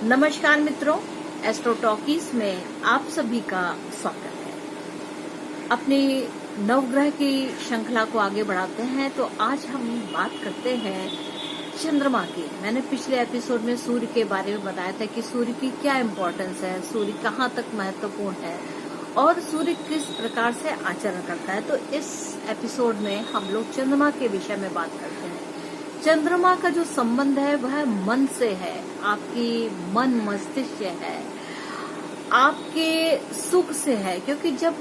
नमस्कार मित्रों, astro talkies में आप सभी का स्वागत है। अपनी नवग्रह की श्रृंखला को आगे बढ़ाते हैं तो आज हम बात करते हैं चंद्रमा की। मैंने पिछले एपिसोड में सूर्य के बारे में बताया था कि सूर्य की क्या इम्पोर्टेंस है, सूर्य कहाँ तक महत्वपूर्ण है और सूर्य किस प्रकार से आचरण करता है। तो इस एपिसोड में हम लोग चंद्रमा के विषय में बात करते हैं। चंद्रमा का जो संबंध है वह मन से है, आपकी मन मस्तिष्क है, आपके सुख से है। क्योंकि जब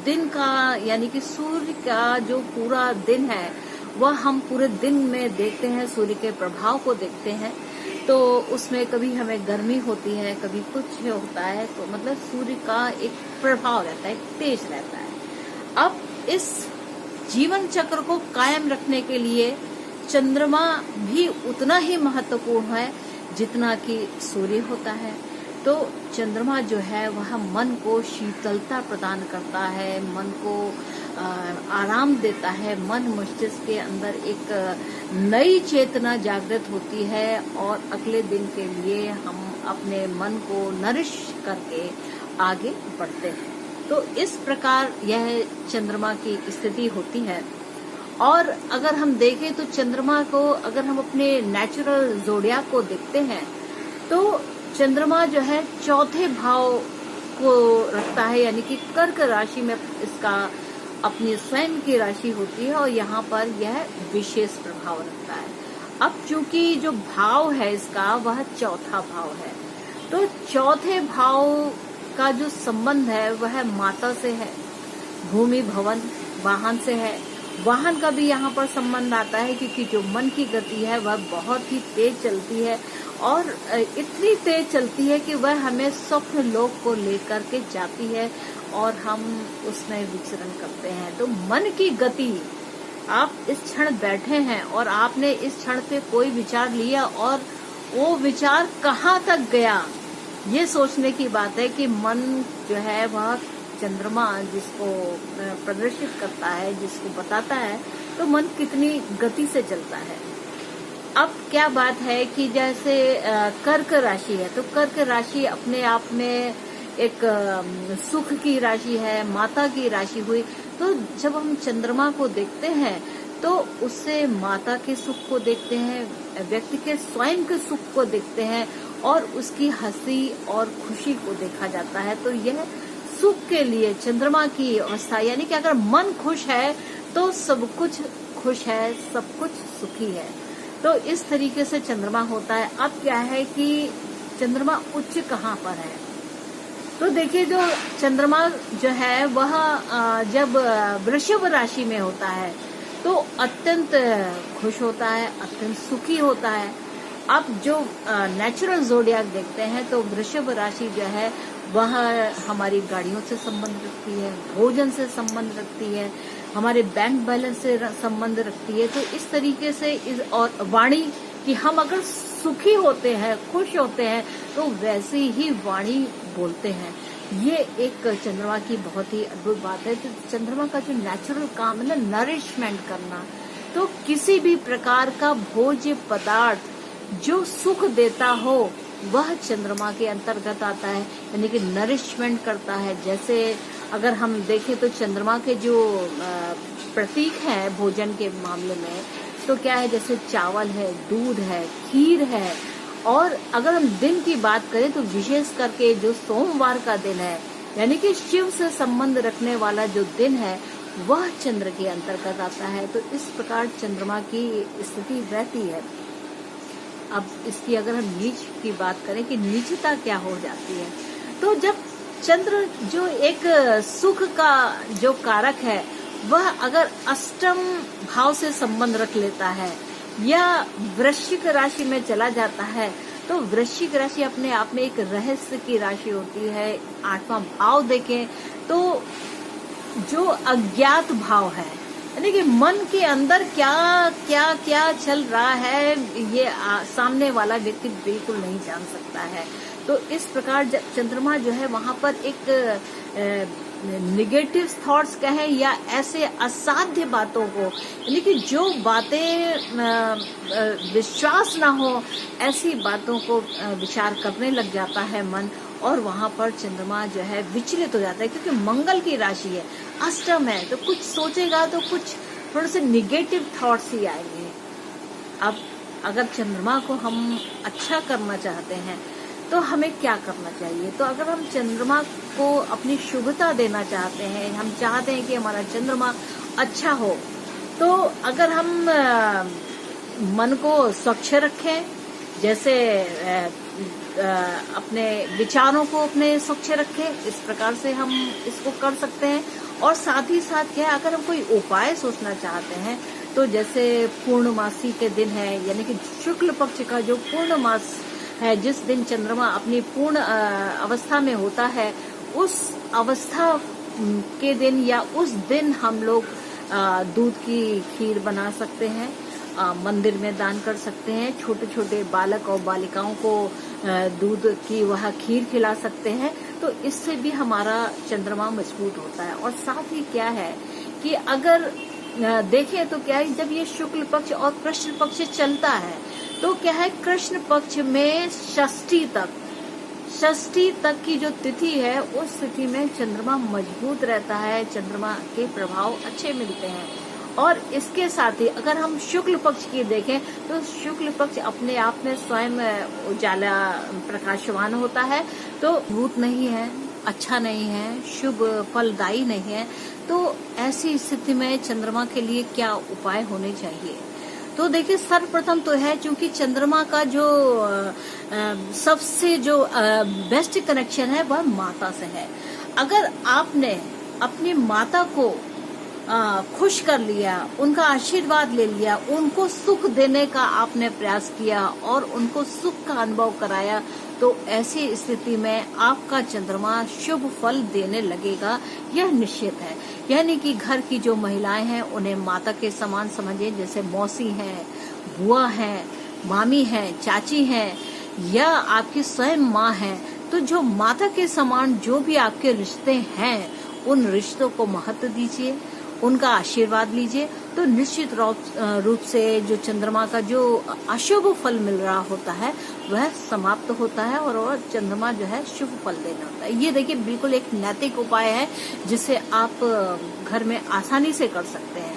दिन का यानी कि सूर्य का जो पूरा दिन है वह हम पूरे दिन में देखते हैं, सूर्य के प्रभाव को देखते हैं, तो उसमें कभी हमें गर्मी होती है, कभी कुछ होता है, तो मतलब सूर्य का एक प्रभाव रहता है, तेज रहता है। अब इस जीवन चक्र को कायम रखने के लिए चंद्रमा भी उतना ही महत्वपूर्ण है जितना कि सूर्य होता है। तो चंद्रमा जो है वह मन को शीतलता प्रदान करता है, मन को आराम देता है, मन मस्तिष्क के अंदर एक नई चेतना जागृत होती है और अगले दिन के लिए हम अपने मन को नरिश करके आगे बढ़ते हैं। तो इस प्रकार यह चंद्रमा की स्थिति होती है। और अगर हम देखें तो चंद्रमा को अगर हम अपने नेचुरल ज़ोडियाक को देखते हैं तो चंद्रमा जो है चौथे भाव को रखता है, यानी कि कर्क राशि में इसका अपनी स्वयं की राशि होती है और यहाँ पर यह विशेष प्रभाव रखता है। अब चूंकि जो भाव है इसका वह चौथा भाव है, तो चौथे भाव का जो संबंध है वह माता से है, भूमि भवन वाहन से है। वाहन का भी यहाँ पर संबंध आता है क्योंकि जो मन की गति है वह बहुत ही तेज चलती है और इतनी तेज चलती है कि वह हमें स्वप्न लोक को लेकर के जाती है और हम उसमें विचरण करते हैं। तो मन की गति, आप इस क्षण बैठे हैं और आपने इस क्षण पे कोई विचार लिया और वो विचार कहाँ तक गया, ये सोचने की बात है कि मन जो है वह चंद्रमा जिसको प्रदर्शित करता है, जिसको बताता है, तो मन कितनी गति से चलता है। अब क्या बात है कि जैसे कर्क राशि है, तो कर्क राशि अपने आप में एक सुख की राशि है, माता की राशि हुई। तो जब हम चंद्रमा को देखते हैं तो उससे माता के सुख को देखते हैं, व्यक्ति के स्वयं के सुख को देखते हैं और उसकी हंसी और खुशी को देखा जाता है। तो यह सुख के लिए चंद्रमा की अवस्था, यानी कि अगर मन खुश है तो सब कुछ खुश है, सब कुछ सुखी है। तो इस तरीके से चंद्रमा होता है। अब क्या है कि चंद्रमा उच्च कहाँ पर है, तो देखिए जो चंद्रमा जो है वह जब वृषभ राशि में होता है तो अत्यंत खुश होता है, अत्यंत सुखी होता है। अब जो नेचुरल ज़ोडियाक देखते हैं तो वृषभ राशि जो है वह हमारी गाड़ियों से संबंध रखती है, भोजन से संबंध रखती है, हमारे बैंक बैलेंस से संबंध रखती है। तो इस तरीके से और वाणी कि हम अगर सुखी होते हैं, खुश होते हैं तो वैसे ही वाणी बोलते हैं। ये एक चंद्रमा की बहुत ही अद्भुत बात है। तो चंद्रमा का जो नेचुरल काम है ना, नरिशमेंट करना, तो किसी भी प्रकार का भोज्य पदार्थ जो सुख देता हो वह चंद्रमा के अंतर्गत आता है, यानी कि नरिशमेंट करता है। जैसे अगर हम देखें तो चंद्रमा के जो प्रतीक हैं भोजन के मामले में, तो क्या है, जैसे चावल है, दूध है, खीर है। और अगर हम दिन की बात करें तो विशेष करके जो सोमवार का दिन है, यानी कि शिव से संबंध रखने वाला जो दिन है, वह चंद्र के अंतर्गत आता है। तो इस प्रकार चंद्रमा की स्थिति रहती है। अब इसकी अगर हम नीच की बात करें कि नीचता क्या हो जाती है, तो जब चंद्र जो एक सुख का जो कारक है वह अगर अष्टम भाव से संबंध रख लेता है या वृश्चिक राशि में चला जाता है, तो वृश्चिक राशि अपने आप में एक रहस्य की राशि होती है। 8वां भाव देखें तो जो अज्ञात भाव है, यानी कि मन के अंदर क्या क्या क्या चल रहा है ये सामने वाला व्यक्ति बिल्कुल नहीं जान सकता है। तो इस प्रकार चंद्रमा जो है वहां पर एक निगेटिव थॉट्स कहें या ऐसे असाध्य बातों को, यानी कि जो बातें विश्वास ना हो ऐसी बातों को विचार करने लग जाता है मन, और वहां पर चंद्रमा जो है विचलित हो जाता है, क्योंकि मंगल की राशि है, अष्टम है, तो कुछ सोचेगा तो कुछ थोड़े से निगेटिव थॉट्स ही आएंगे। अब अगर चंद्रमा को हम अच्छा करना चाहते हैं तो हमें क्या करना चाहिए? तो अगर हम चंद्रमा को अपनी शुभता देना चाहते हैं, हम चाहते हैं कि हमारा चंद्रमा अच्छा हो, तो अगर हम मन को स्वच्छ रखें, जैसे अपने विचारों को अपने स्वच्छ रखें, इस प्रकार से हम इसको कर सकते हैं। और साथ ही साथ क्या है, अगर हम कोई उपाय सोचना चाहते हैं तो जैसे पूर्णमासी के दिन है, यानी कि शुक्ल पक्ष का जो पूर्णमास है, जिस दिन चंद्रमा अपनी पूर्ण अवस्था में होता है, उस अवस्था के दिन या उस दिन हम लोग दूध की खीर बना सकते हैं, मंदिर में दान कर सकते हैं, छोटे छोटे बालक और बालिकाओं को दूध की वह खीर खिला सकते हैं। तो इससे भी हमारा चंद्रमा मजबूत होता है। और साथ ही क्या है कि अगर देखें तो क्या है, जब ये शुक्ल पक्ष और कृष्ण पक्ष चलता है तो क्या है, कृष्ण पक्ष में षष्ठी तक की जो तिथि है, उस तिथि में चंद्रमा मजबूत रहता है, चंद्रमा के प्रभाव अच्छे मिलते हैं। और इसके साथ ही अगर हम शुक्ल पक्ष की देखें तो शुक्ल पक्ष अपने आप में स्वयं उजाला प्रकाशवान होता है, तो भूत नहीं है, अच्छा नहीं है, शुभ फलदायी नहीं है। तो ऐसी स्थिति में चंद्रमा के लिए क्या उपाय होने चाहिए? तो देखिए, सर्वप्रथम तो है, क्योंकि चंद्रमा का जो सबसे जो बेस्ट कनेक्शन है वह माता से है। अगर आपने अपनी माता को खुश कर लिया, उनका आशीर्वाद ले लिया, उनको सुख देने का आपने प्रयास किया और उनको सुख का अनुभव कराया, तो ऐसी स्थिति में आपका चंद्रमा शुभ फल देने लगेगा, यह निश्चित है। यानी कि घर की जो महिलाएं हैं उन्हें माता के समान समझिए, जैसे मौसी हैं, बुआ हैं, मामी हैं, चाची हैं या आपकी स्वयं माँ हैं। तो जो माता के समान जो भी आपके रिश्ते हैं, उन रिश्तों को महत्व दीजिए, उनका आशीर्वाद लीजिए, तो निश्चित रूप से जो चंद्रमा का जो अशुभ फल मिल रहा होता है वह समाप्त होता है और वह चंद्रमा जो है शुभ फल देना होता है। ये देखिए, बिल्कुल एक नैतिक उपाय है जिसे आप घर में आसानी से कर सकते हैं।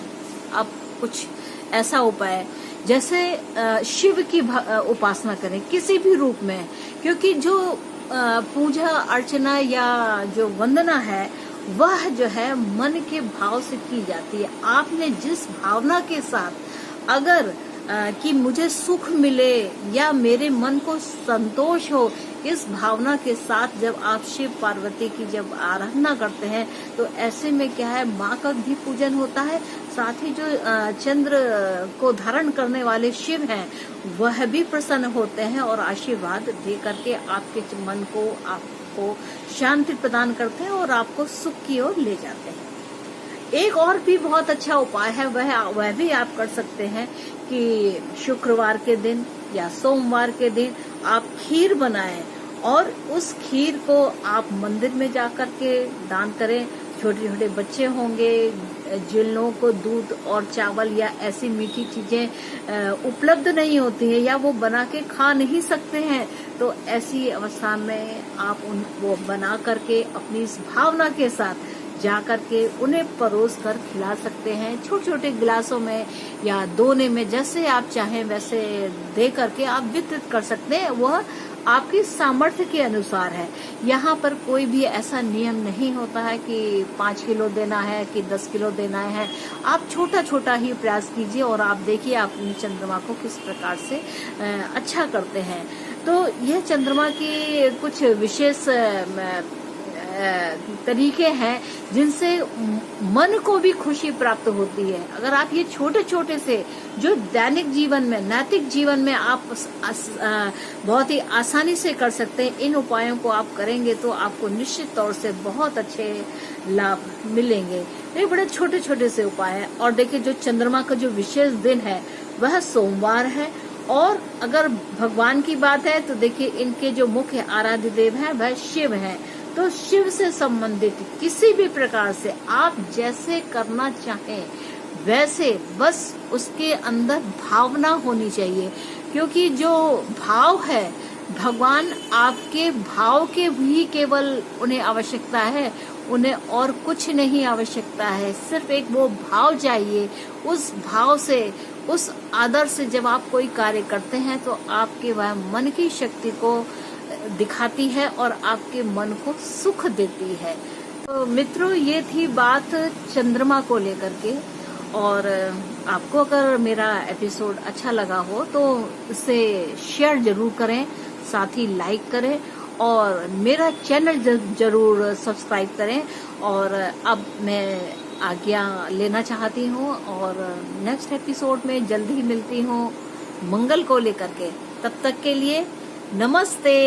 अब कुछ ऐसा उपाय जैसे शिव की उपासना करें किसी भी रूप में, क्योंकि जो पूजा अर्चना या जो वंदना है वह जो है मन के भाव से की जाती है। आपने जिस भावना के साथ अगर कि मुझे सुख मिले या मेरे मन को संतोष हो, इस भावना के साथ जब आप शिव पार्वती की जब आराधना करते हैं तो ऐसे में क्या है, माँ का भी पूजन होता है, साथ ही जो चंद्र को धारण करने वाले शिव हैं वह भी प्रसन्न होते हैं और आशीर्वाद दे करके आपके मन को आपको शांति प्रदान करते हैं और आपको सुख की ओर ले जाते हैं। एक और भी बहुत अच्छा उपाय है, वह भी आप कर सकते हैं कि शुक्रवार के दिन या सोमवार के दिन आप खीर बनाएं और उस खीर को आप मंदिर में जाकर के दान करें। छोटे छोटे बच्चे होंगे जिन लोगों को दूध और चावल या ऐसी मीठी चीजें उपलब्ध नहीं होती है या वो बना के खा नहीं सकते हैं, तो ऐसी अवस्था में आप वो बना करके अपनी इस भावना के साथ जा करके उन्हें परोस कर खिला सकते हैं। छोटे छोटे गिलासों में या दोने में, जैसे आप चाहें वैसे दे करके आप वितरित कर सकते हैं। वह आपकी सामर्थ्य के अनुसार है। यहाँ पर कोई भी ऐसा नियम नहीं होता है कि 5 किलो देना है कि 10 किलो देना है। आप छोटा छोटा ही प्रयास कीजिए और आप देखिए आप अपने चंद्रमा को किस प्रकार से अच्छा करते हैं। तो यह चंद्रमा की कुछ विशेष तरीके हैं जिनसे मन को भी खुशी प्राप्त होती है। अगर आप ये छोटे छोटे से जो दैनिक जीवन में, नैतिक जीवन में आप बहुत ही आसानी से कर सकते हैं, इन उपायों को आप करेंगे तो आपको निश्चित तौर से बहुत अच्छे लाभ मिलेंगे। ये बड़े छोटे छोटे से उपाय हैं। और देखिए, जो चंद्रमा का जो विशेष दिन है वह सोमवार है। और अगर भगवान की बात है तो देखिए, इनके जो मुख्य आराध्य देव हैं वह शिव हैं। तो शिव से संबंधित किसी भी प्रकार से आप जैसे करना चाहें वैसे, बस उसके अंदर भावना होनी चाहिए। क्योंकि जो भाव है, भगवान आपके भाव के भी केवल उन्हें आवश्यकता है, उन्हें और कुछ नहीं आवश्यकता है। सिर्फ एक वो भाव चाहिए। उस भाव से, उस आदर से जब आप कोई कार्य करते हैं तो आपके वह मन की शक्ति को दिखाती है और आपके मन को सुख देती है। तो मित्रों, ये थी बात चंद्रमा को लेकर के। और आपको अगर मेरा एपिसोड अच्छा लगा हो तो इसे शेयर जरूर करें, साथ ही लाइक करें और मेरा चैनल जरूर सब्सक्राइब करें। और अब मैं आज्ञा लेना चाहती हूँ और नेक्स्ट एपिसोड में जल्द ही मिलती हूँ मंगल को लेकर के। तब तक के लिए नमस्ते।